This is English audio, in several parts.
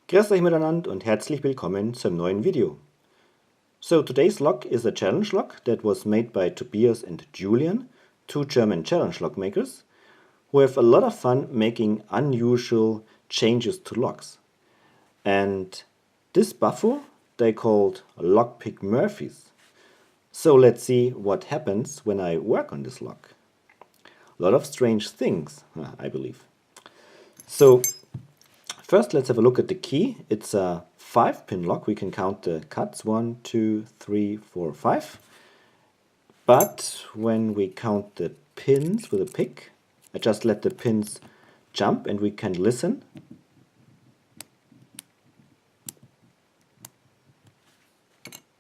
Grüß euch miteinander und herzlich willkommen zum neuen Video. So today's lock is a challenge lock that was made by Tobias and Julian, two German challenge lock makers, who have a lot of fun making unusual changes to locks. And this BUFFO they called Lockpick Murphys. So let's see what happens when I work on this lock. A lot of strange things, I believe. So first, let's have a look at the key. It's a 5-pin lock. We can count the cuts 1, 2, 3, 4, 5. But when we count the pins with a pick, I just let the pins jump and we can listen.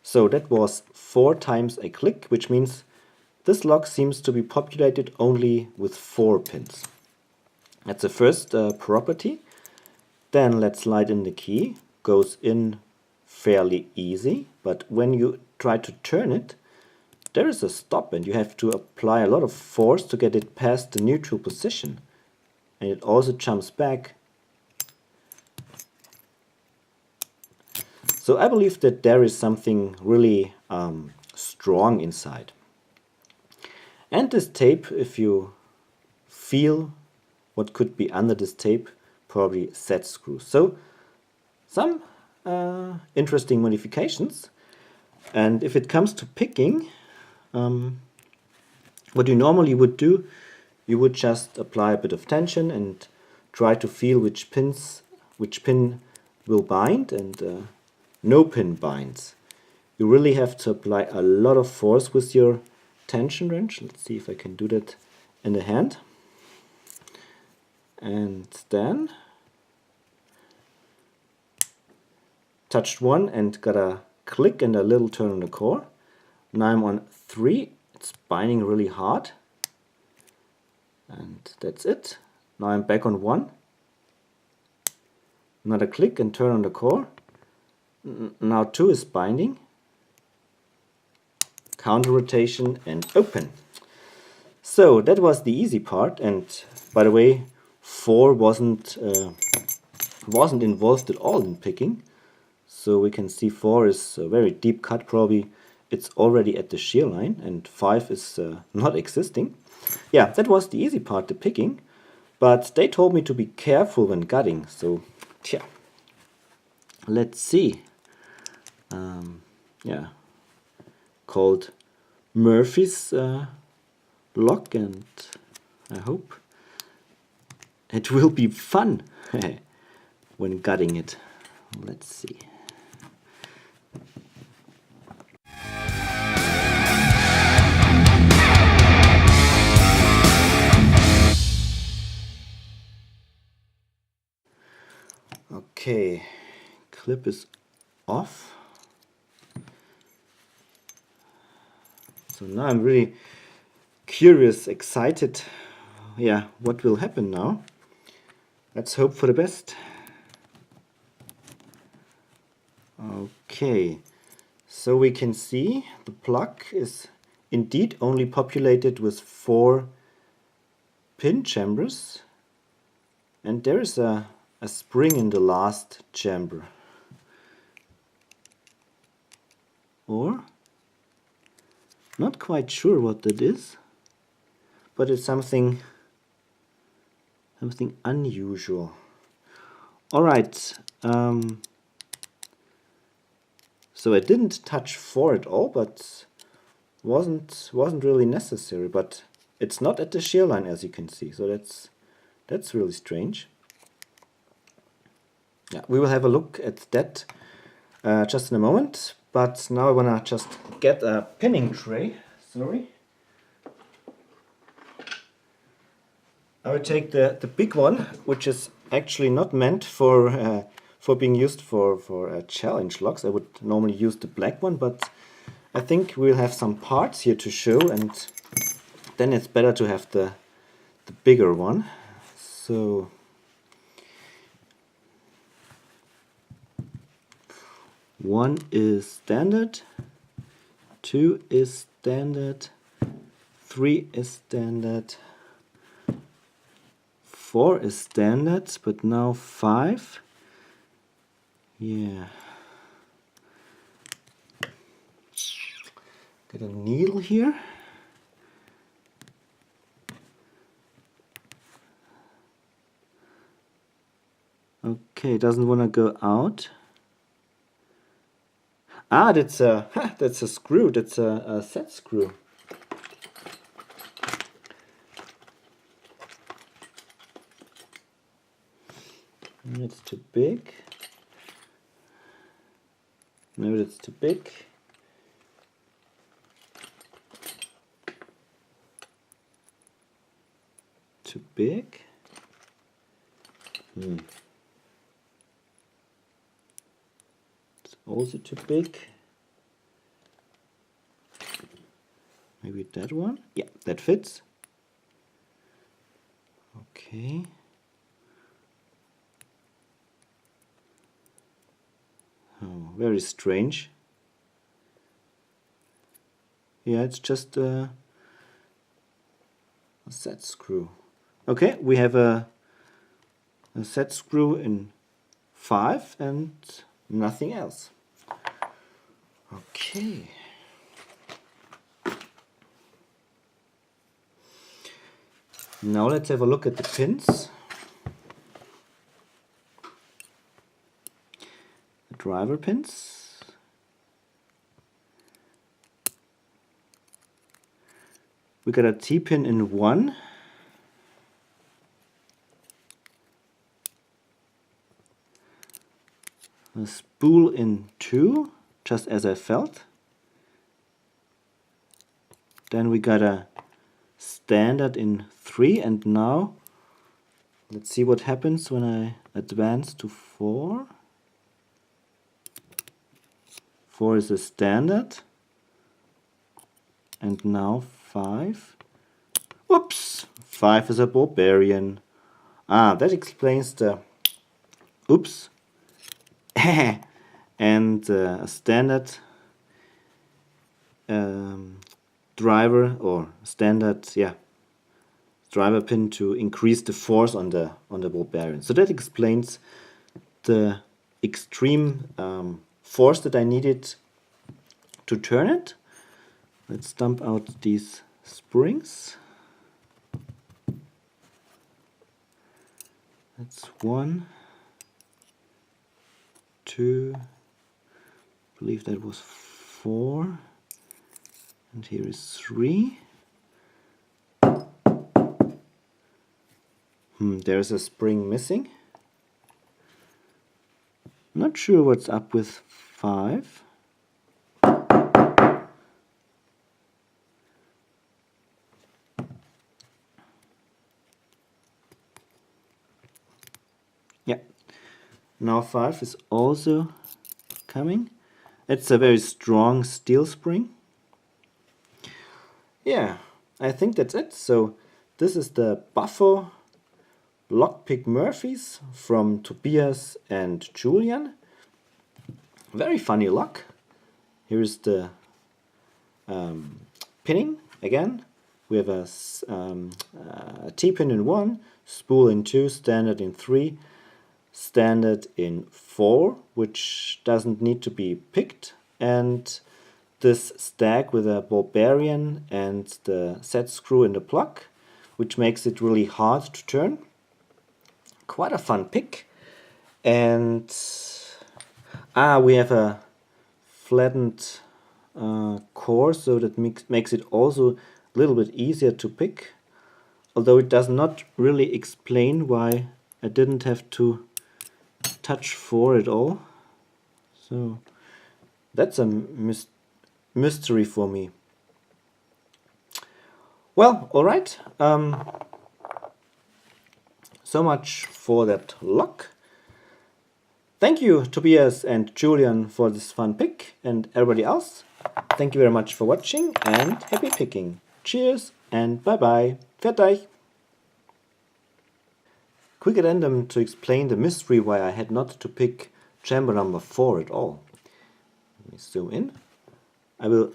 So that was 4 times a click, which means this lock seems to be populated only with 4 pins. That's the first property. Then let's slide in the key. Goes in fairly easy, but when you try to turn it, there is a stop and you have to apply a lot of force to get it past the neutral position. And it also jumps back. So I believe that there is something really strong inside. And this tape, if you feel what could be under this tape, probably set screws. So some interesting modifications. And if it comes to picking, what you normally would do, you would just apply a bit of tension and try to feel which pin will bind, and no pin binds. You really have to apply a lot of force with your tension wrench. Let's see if I can do that in the hand. And then touched one and got a click and a little turn on the core. Now I'm on 3, it's binding really hard. And that's it. Now I'm back on 1. Another click and turn on the core. Now 2 is binding. Counter rotation and open. So that was the easy part, and by the way, 4 wasn't involved at all in picking. So we can see 4 is a very deep cut, probably it's already at the shear line, and 5 is not existing. Yeah, that was the easy part, the picking, but they told me to be careful when gutting, so yeah. Let's see. Yeah, called Murphy's lock, and I hope it will be fun when gutting it. Let's see. Okay, clip is off. So now I'm really curious, excited. Yeah, what will happen now? Let's hope for the best. Okay, so we can see the plug is indeed only populated with 4 pin chambers, and there is a spring in the last chamber. Or, not quite sure what that is, but it's something unusual. Alright, so I didn't touch 4 at all, but wasn't really necessary, but it's not at the shear line, as you can see, so that's really strange. Yeah, we will have a look at that just in a moment, but now I wanna just get a pinning tray. Sorry. I will take the big one, which is actually not meant for being used for challenge locks. I would normally use the black one, but I think we'll have some parts here to show, and then it's better to have the bigger one. So one is standard, 2 is standard, 3 is standard, 4 is standard, but now 5 Yeah. Get a needle here. Okay, doesn't want to go out. Ah, that's a that's a screw. That's a set screw. It's too big. Maybe it's too big. Too big. It's also too big. Maybe that one. Yeah, that fits. Okay. Oh, very strange. Yeah, it's just a set screw. Okay, we have a set screw in 5 and nothing else. Okay. Now let's have a look at the pins. The driver pins. We got a T-pin in 1. A spool in 2, just as I felt. Then we got a standard in 3, and now let's see what happens when I advance to 4. 4 is a standard, and now 5. Whoops! 5 is a barbarian. Ah, that explains the oops. And a standard driver or standard, yeah, driver pin to increase the force on the barbarian. So that explains the extreme force that I needed to turn it. Let's dump out these springs. That's 1, 2, I believe that was 4, and here is 3. There's a spring missing. Not sure what's up with 5. Yeah, now 5 is also coming. It's a very strong steel spring. Yeah, I think that's it. So this is the BUFFO Lockpick Murphys from Tobias and Julian. Very funny lock. Here's the pinning again. We have a T-pin in 1, spool in 2, standard in 3, standard in 4, which doesn't need to be picked, and this stack with a barbarian and the set screw in the plug, which makes it really hard to turn. Quite a fun pick. And we have a flattened core, so that makes it also a little bit easier to pick, although it does not really explain why I didn't have to touch 4 at all. So that's a mystery for me. Well, alright. So much for that lock. Thank you, Tobias and Julian, for this fun pick, and everybody else. Thank you very much for watching, and happy picking. Cheers, and bye-bye. Pfiat euch. Quick addendum to explain the mystery why I had not to pick chamber number 4 at all. Let me zoom in. I will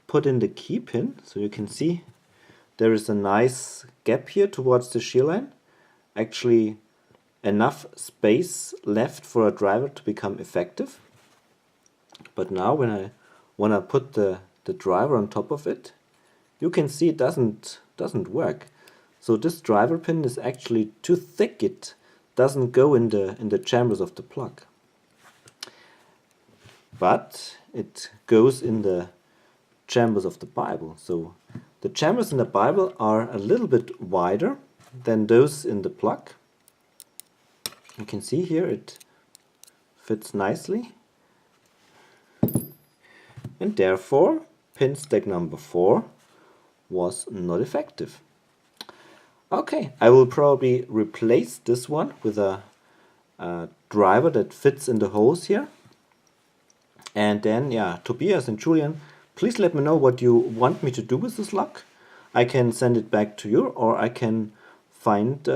put in the key pin, so you can see there is a nice gap here towards the shear line. Actually, enough space left for a driver to become effective. But now when I want to put the driver on top of it, you can see it doesn't work. So this driver pin is actually too thick. It doesn't go in the chambers of the plug. But it goes in the chambers of the Bible. So the chambers in the Bible are a little bit wider than those in the plug. You can see here it fits nicely. And therefore pin stack number 4 was not effective. Okay, I will probably replace this one with a driver that fits in the holes here. And then, yeah, Tobias and Julian, please let me know what you want me to do with this lock. I can send it back to you, or I can find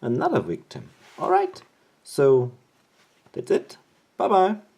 another victim. Alright, so that's it. Bye bye.